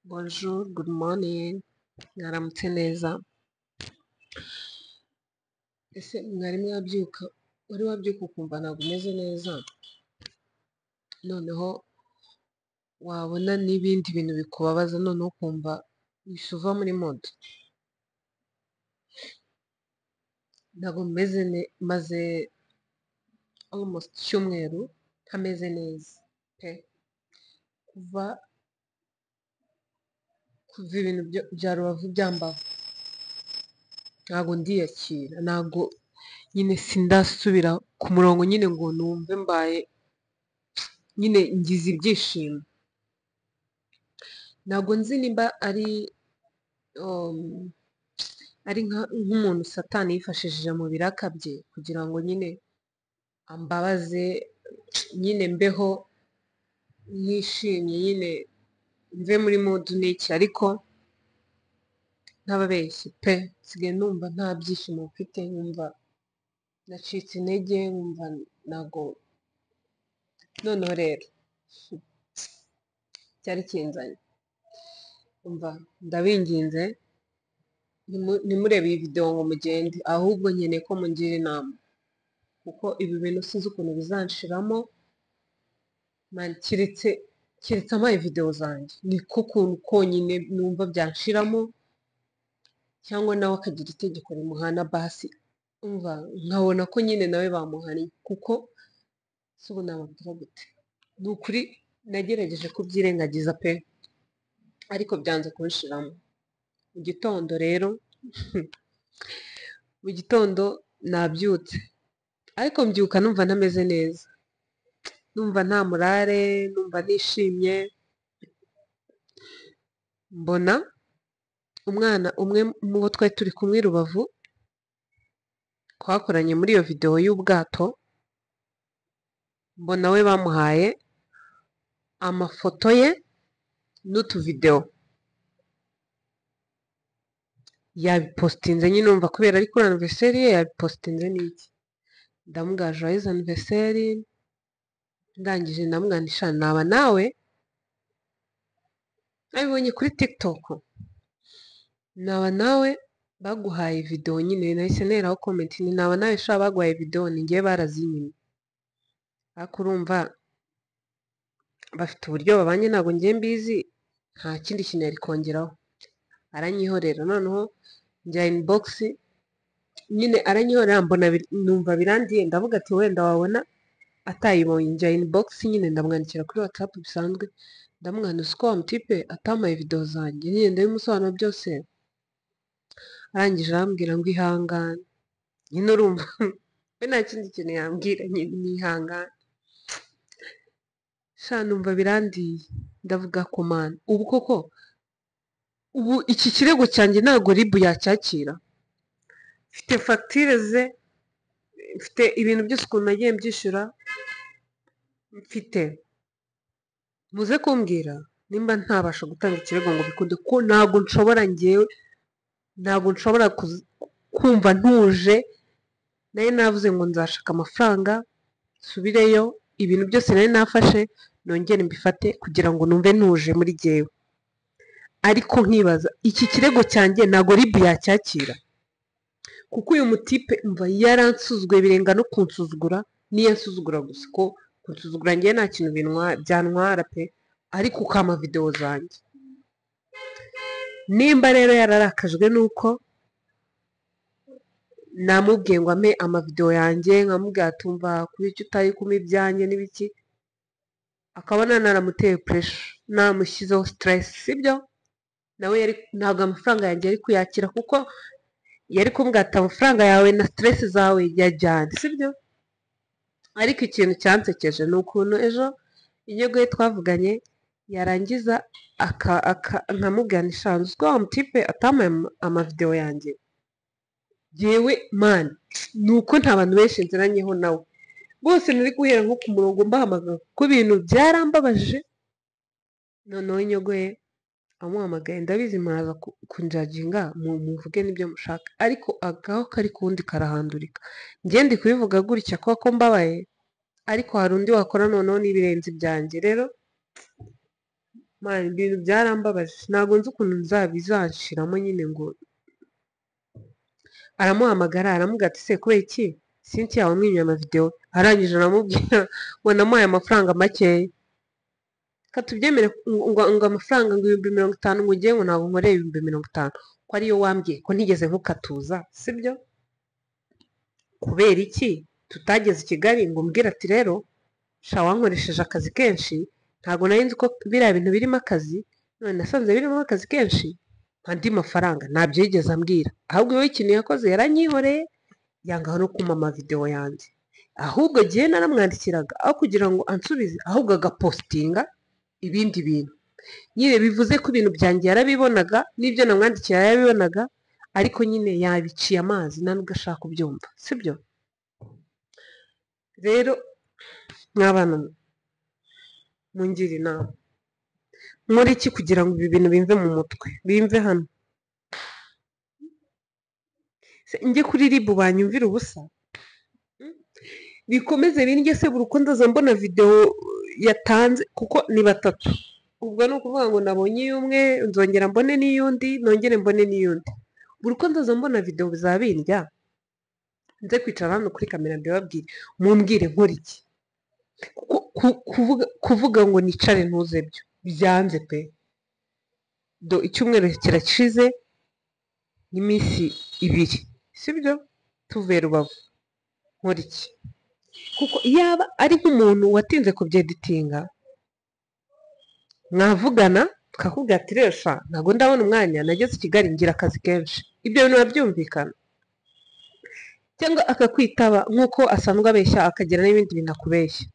Bonjour, good morning. Mwaramutse neza. Ese mwari mwabyuka, wari wabyuka ukumva ntabwo umeze neza, noneho wabona n'ibindi bintu bikubabaza, noneho ukumva uhise uva muri mode. Ntabwo maze almost icyumweru ntameze neza pe. Kuva ibintu bya rubavu byambaho, ntabwo ndiyakira, ntabwo nyine sindasubira ku murongo nyine ngo numve mbaye nyine ngize ibyishimo. Ntabwo nzi nimba ari nk'umuntu satani yifashishije mu biraka bye kugira ngo nyine ambabaze, nyine mbeho nishimye, nyine mve muri mudu n'iki, ariko ntababeshyi pe, nsigaye numva nta byishimo mfite, nkumva nacitse intege, nkumva ntabwo. Noneho rero cyari kinzanye, umva ndabinginze ntimurebe iyi video ngo mugende, ahubwo nkeneye ko mungira inama, kuko ibi bintu sinzi ukuntu bizanshiramo, keretse amaye video zanjye niko kuntu konyine numva byanshiramo, cyangwa nawe akagira itegeko rimuhana basi, umva nkabona ko nyine nawe bamuhaniye, kuko si ubu nababwira gute, ni ukuri nagerageje kubyirengagiza pe, ariko byanze kunshiramo. Mu gitondo rero mu gitondo nabyutse, ariko mbyuka numva ntameze neza, numva nta morale, numva nishimye. Mbona umwana umwe mu bo twari turi kumwe i Rubavu, twakoranye muri iyo video y'ubwato, mbona we bamuhaye amafoto ye n'utuvideo, yabipostinze nyine, umva kubera ari kuri anniversaire ye yabipostinze n'iki, ndamubwira joyeux anniversaire, ndangije ndamubwira naba nawe nabibonye kuri TikTok, naba nawe baguhaye video nyine, nahise nteraho comment ni naba nawe sha baguhaye video, ni njyewe barazinyimye, ariko urumva bafite uburyo babanye, ntabwo ngiye mbizi, nta kindi kintu yari kongeraho, aranyihorera. Noneho njya inbox nyine aranyihorera, mbona numva birandiye, ndavuga ati wenda wabona atayibonye, njya inbox nyine ndamwandikira kuri WhatsApp bisanzwe, ndamwandika uko wa mutipe atamaye video zanjye, nyine ndabimusobanura byose, arangije arambwira ngo ihangane, nyine urumva we nta kindi kintu yambwira, nyine nihangane. Sha numva birandiye, ndavuga ko mana, ubu koko ubu iki kirego cyanjye ntabwo ribu yacyakira, mfite fagitire ze, mfite ibintu byose ukuntu nagiye mbyishyura, mfite, muze kumbwira nimba ntabasha gutanga ikirego ngo bikunde, ko ntabwo nshobora, njyewe ntabwo nshobora kumva ntuje. Nari navuze ngo nzashaka amafaranga subireyo, ibintu byose nari nafashe nongere mbifate kugira ngo numve ntuje muri jyewe, ariko nkibaza iki kirego cyanjye ntabwo ribu yacyakira, kuko uyu mutipe mva yaransuzguye birenga no kunsuzugura, niyo ansuzugura gusa, ko kunsuzugura njyewe nta kintu byantwara pe, ariko ukama video zanjye. Nimba rero yararakajwe nuko namubwiye ngo ampe amavideo yanjye, nkamubwira tumva kuri icyo utari kuma ibyanjye n'ibiki, akabona naramuteye pressure, namushyizeho stress, sibyo? Nawe ntabwo amafaranga yanjye yari kuyakira, kuko yari kumbwira ati amafaranga yawe na stress zawe yajyane, sibyo? Ariko ikintu cyansekeje ni ukuntu ejo inyego ye twavuganye, yarangiza nkamubwira nishanze ko wa mutipe atamaye amavideo yanjye, yewe man, nuko nta bantu benshi nziranyeho nawe, bose nari guhera nko ku murongo mbahamagara, kuko ibintu byarambabaje. Noneho inyego ye amuhamagaye, ndabizi muraza kunjaginga muvuge n'ibyo mushaka, ariko agaho kari kuwundi karahandurika, njye ndi kubivuga gutya kuko mbabaye, ariko hari undi wakora noneho n'ibirenze ibyanjye. Rero mani ibintu byarambabaje ntabwo nzi ukuntu bizanshiramo nyine ngo aramuhamagara aramubwira ati se kubera iki Cynthia wamwinyoye amavidewo arangije aramubwira ngo namuhaye amafaranga makeya katubyemere ngo amafaranga ngo 50,000 ngo ugiye ngo ntabwo nkoreye 50,000 ko ariyo wambwiye ko ntigeze nkukatuza sibyo kubera iki tutageze i Kigali ngo mbwira ati rero sha wankoresheje akazi kenshi ntabwo nari nzi ko biriya bintu birimo akazi none nasanze birimo akazi kenshi andi mafaranga ntabyo yigeze ambwira ahubwo wowe ikintu yakoze yaranyihoreye yanga no kuma amavidewo yanjye ahubwo gihe naramwandikiraga aho kugira ngo ansubize ahubwo agapostinga ibindi bintu nyine bivuze ko ibintu byanjye yarabibonaga n'ibyo namwandikiye yarabibonaga ariko nyine yabiciye amazi nta nubwo ashaka kubyumva sibyo rero mwabana mungira inama muri iki kugira ngo ibi bintu bimve mu mutwe bimve hano njye kuri ribu banyumvira ubusa bikomeze bindye se buri uko ndaza mbona videwo yatanze kuko ni batatu ubwo ni ukuvuga ngo nabonye iy'umwe nzongera mbone n'iy'undi nongere mbone n'iy'undi buri uko ndaza mbona videwo bizabindya nze kwicara hano kuri kamera mbibabwire mumbwire nkora iki kuvuga ngo nicare ntuze byo byanze pe do icyumweru kirashize n'iminsi 2 sibyo tuvuye Rubavu nkora iki kuko yaba ari nk'umuntu watinze kubyeditinga mwavugana tukakubwira ati rero sha ntabwo ndabona umwanya nageze i Kigali ngira akazi kenshi ibyo bintu babyumvikana cyangwa akakwitaba nk'uko asanzwe abeshya akagira n'ibindi bintu akubeshya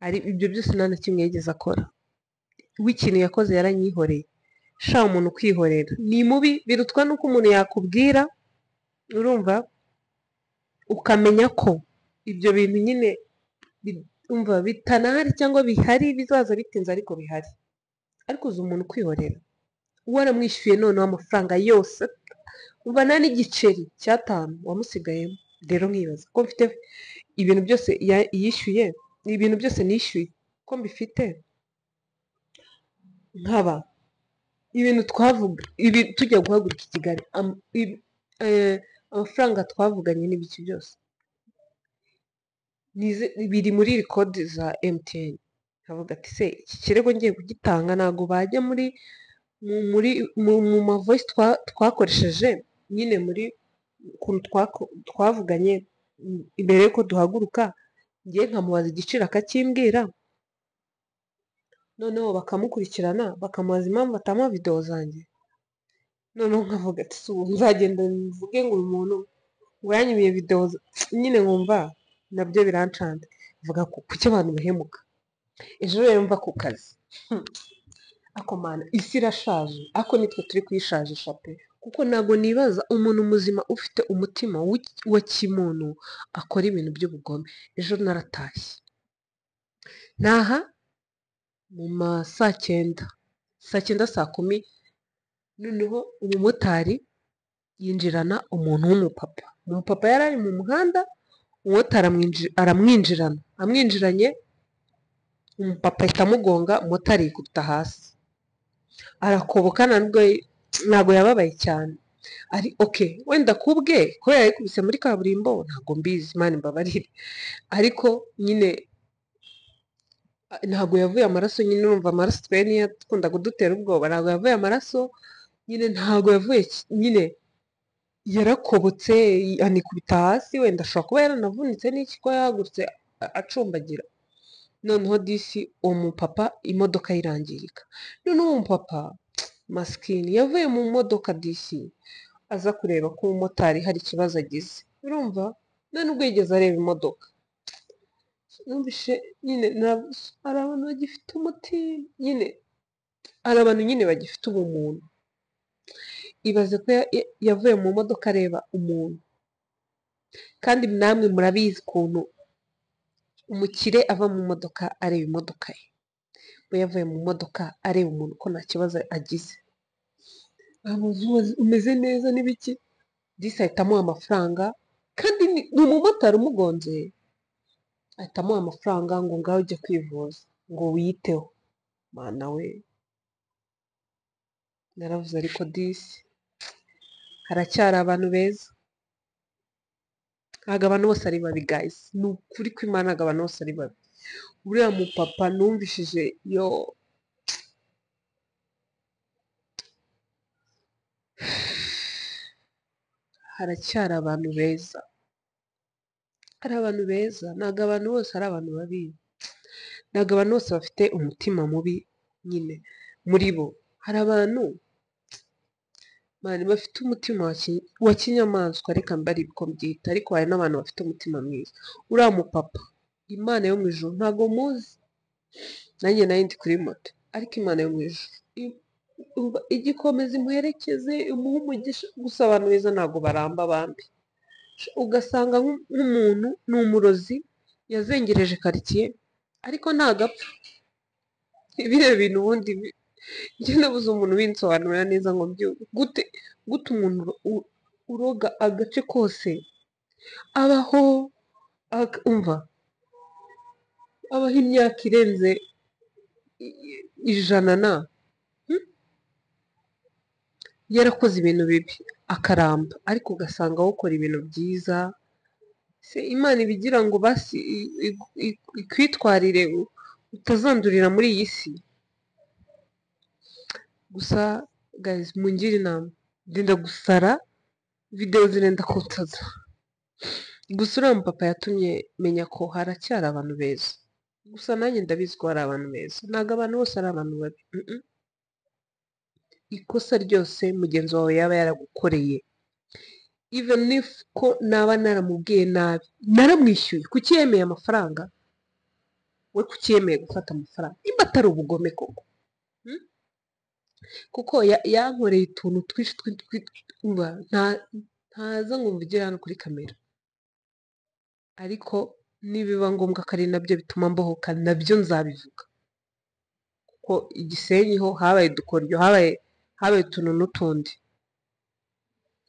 ari ibyo byose nta na kimwe yigeze akora w'ikintu yakoze yaranyihoreye sha umuntu kwihorera ni mubi birutwa n'uko umuntu yakubwira urumva ukamenya ko ibyo bintu nyine umva bitanahari cyangwa bihari bizaza bitinze ariko bihari ariko uzi umuntu kwihorera waramwishyuye noneho amafaranga yose umva nta n'igiceri cy'atanu wamusigayemo rero nkibaza ko mfite ibintu byose yishyuye ibintu byose nishyuye ko mbifite nkaba ibintu twavuga ibi tujya guhaguruka i Kigali amafaranga twavuganye n'ibiki byose biri muri record za MTN nkavuga ati se iki kirego ngiye kugitanga ntabwo bajya mu ma voice twakoresheje nyine muri ukuntu twavuganye imbere yuko duhaguruka ngiye nkamubaza igiciro akakimbwira noneho bakamukurikirana bakamubaza impamvu atama videwo zanjye noneho nkavuga ati ubu nzagenda mvuge ngo uyu muntu ngo yanyimiye videwo nyine nkumva nabyo birancanze mvuga kuki abantu bahemuka ejo rero mva ku kazi akomana isi irashaje ako nitwe turi kuyishajisha pe kuko ntabwo nibaza umuntu muzima ufite umutima wa kimuntu akora ibintu by'ubugome ejo naratashye naha mu ma saa 9 saa 10 noneho umumotari yinjirana umuntu umupapa yari ari mu muhanda umumotari aramwinjirana amwinjiranye umupapa ahita amugonga umumotari yikubita hasi arakoboka ntabwo yababaye cyane ari okay wenda kubwe ko yayikubise muri kaburimbo ntabwo mbizi Imana imbabarire ariko nyine ntabwo yavuye amaraso nyine urumva amaraso twe niyo akunda kudutera ubwoba ntabwo yavuye amaraso nyine ntabwo yavuye nyine yarakobotse anikubita hasi wenda ashobora kuba yaranavunitse n'iki ko yahagurutse acumbagira noneho disi uwo mupapa imodoka irangirika noneho uwo mupapa masikini yavuye mu modoka disi aza kureba ko umumotari hari ikibazo agize urumva none ubwo yigeze areba imodoka numvise nyine hari abantu bagifite umutima nyine hari abantu nyine bagifite ubumuntu ibaze ko yavuye mu modoka areba umuntu kandi namwe murabizi ukuntu umukire ava mu modoka areba imodoka ye we yavuye mu modoka areba umuntu ko nta kibazo agize umeze neza n'ibiki disi ahita amuha amafaranga kandi ni umumotari umugonze ahita amuha amafaranga ngo ngaho ujye kwivuza ngo wiyiteho mana we naravuze ariko disi haracyari abantu beza, ntabwo abantu bose ari babi guys, ni ukuri kw'Imana ntabwo abantu bose ari babi. Uriya mupapa numvishije yo haracyari abantu beza, hari abantu beza, ntabwo abantu bose ari abantu babi, ntabwo abantu bose bafite umutima mubi nyine muri bo. Hari abantu bafite umutima wa kinyamaswa, reka mbe ariko mbyita, ariko hari n'abantu bafite umutima mwiza. Uriya mupapa Imana yo mu ijuru ntabwo muzi, nanjye nari ndi kuri moto, ariko Imana yo mu ijuru igikomeza imuherekeze imuhe umugisha. Gusa abantu beza ntabwo baramba bambi, ugasanga nk'umuntu ni umurozi yazengereje karitsiye ariko ntabwo apfa. Biriya bintu ubundi njye nabuze umuntu ubinsobanurira neza ngo mbyumve. Gute umuntu uroga agace kose abaho umva abaho imyaka irenze 100 yarakoze ibintu bibi akaramba, ariko ugasanga awukora ibintu byiza. Se Imana ibigira ngo basi ikwitwarire utazandurira muri iyi si. Gusa guys mungire inama, ndenda gusara, video zirenda kunsaza. Gusa uriya mupapa yatumye menya ko haracyari abantu beza. Gusa nanjye ndabizi ko hari abantu beza, ntabwo abantu bose ari abantu babi. Ikosa ryose mugenzi wawe yaba yaragukoreye, even if ko naba naramubwiye nabi, naramwishyuye, kuki yemeye amafaranga? We kuki yemeye gufata amafaranga nimba atari ubugome koko? Kuko yankoreye utuntu twinshi ntaza ngo mvugire hano kuri kamera, ariko nibiba ngombwa ko ari nabyo bituma mbohoka, nabyo nzabivuga. Kuko Igisenyi ho habaye udukoryo, habaye utuntu n'utundi.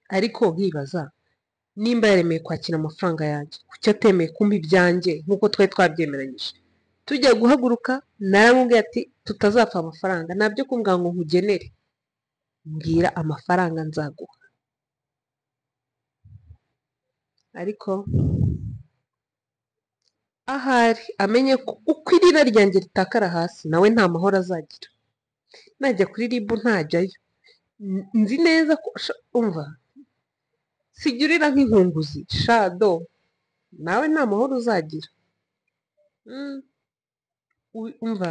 Ariko nkibaza nimba yaremeye kwakira amafaranga yanjye, kuki atemeye kumpa ibyanjye nk'uko twari twabyemeranyije? Tujya guhaguruka naramubwiye ati tutazapfa amafaranga, nabyo kumbwira ngo nkugenere, mbwira amafaranga nzaguha. Ariko ahari amenye ko uko irira ryanjye ritakara hasi nawe nta mahoro azagira. Najya kuri RIB ntajyayo, nzi neza ko umva sigurira nk'inkunguzi shado, nawe nta mahoro uzagira. Umva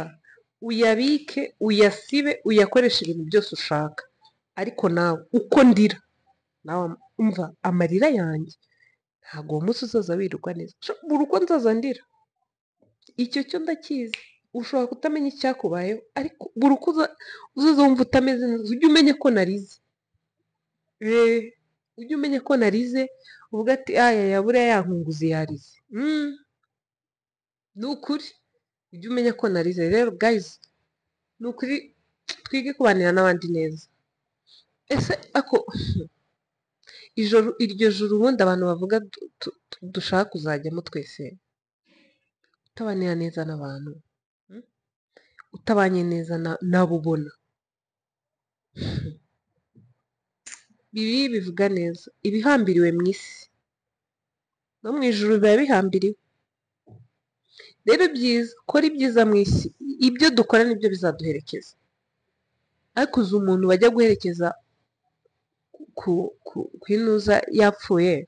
uyabike, uyasibe, uyakoresha ibintu byose ushaka, ariko nawe uko ndira, nawe umva amarira yanjye ntabwo uwo munsi uzaza wirirwa neza. Buri uko nzaza ndira, icyo cyo ndakizi. Ushobora kutamenya icyakubayeho, ariko buri uko uzaza wumva utameze neza, ujye umenya ko narize. Ujye umenya ko narize, uvuga ati aya buriya yankunguzi yarize. Ni ukuri ujye umenya ko narize. Rero guys, ni ukuri twige kubanira n'abandi neza. Ese ako iryo joro ubundi abantu bavuga dushaka kuzajyamo twese, utabanira neza n'abantu, utabanye neza nabo ubona, bibi bivuga neza, ibihambiriwe mu isi no mu ijuru biba bihambiriwe. Rero byiza kora ibyiza mu isi, ibyo dukora nibyo bizaduherekeza. Ariko uzi umuntu bajya guherekeza ku inuza yapfuye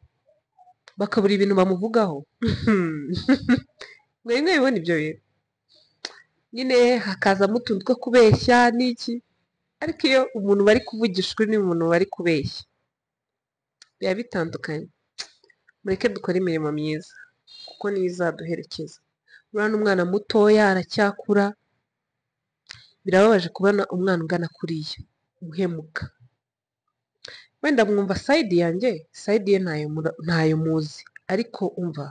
bakabura ibintu bamuvugaho. Mwari mwabibona ibyo bintu nyine, hakazamo utuntu two kubeshya n'iki. Ariko iyo umuntu bari kuvugisha ukuri n'umuntu bari kubeshya biba bitandukanye. Mureke dukore imirimo myiza kuko niyo izaduherekeza. Uriya n'umwana mutoya aracyakura, birababaje kubona umwana ungana kuriya uhemuka. Wenda mwumva sayidi yanjye, sayidi ye ntayo muzi, ariko umva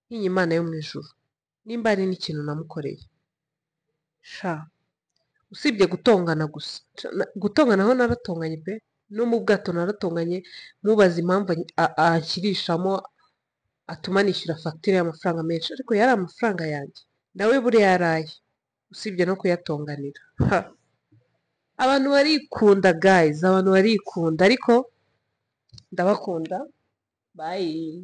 nk'iyi Imana yo mu ijuru nimba hari n'ikintu namukoreye sha, usibye gutongana gusa. Gutongana aho naratonganye pe, no mu bwato naratonganye, mubaza impamvu anshyirishamo atuma nishyura fagitire y'amafaranga menshi, ariko yari amafaranga yanjye nawe buriya yaraye, usibye no kuyatonganira. abantu barikunda guys, abantu barikunda ariko ndabakunda, bye.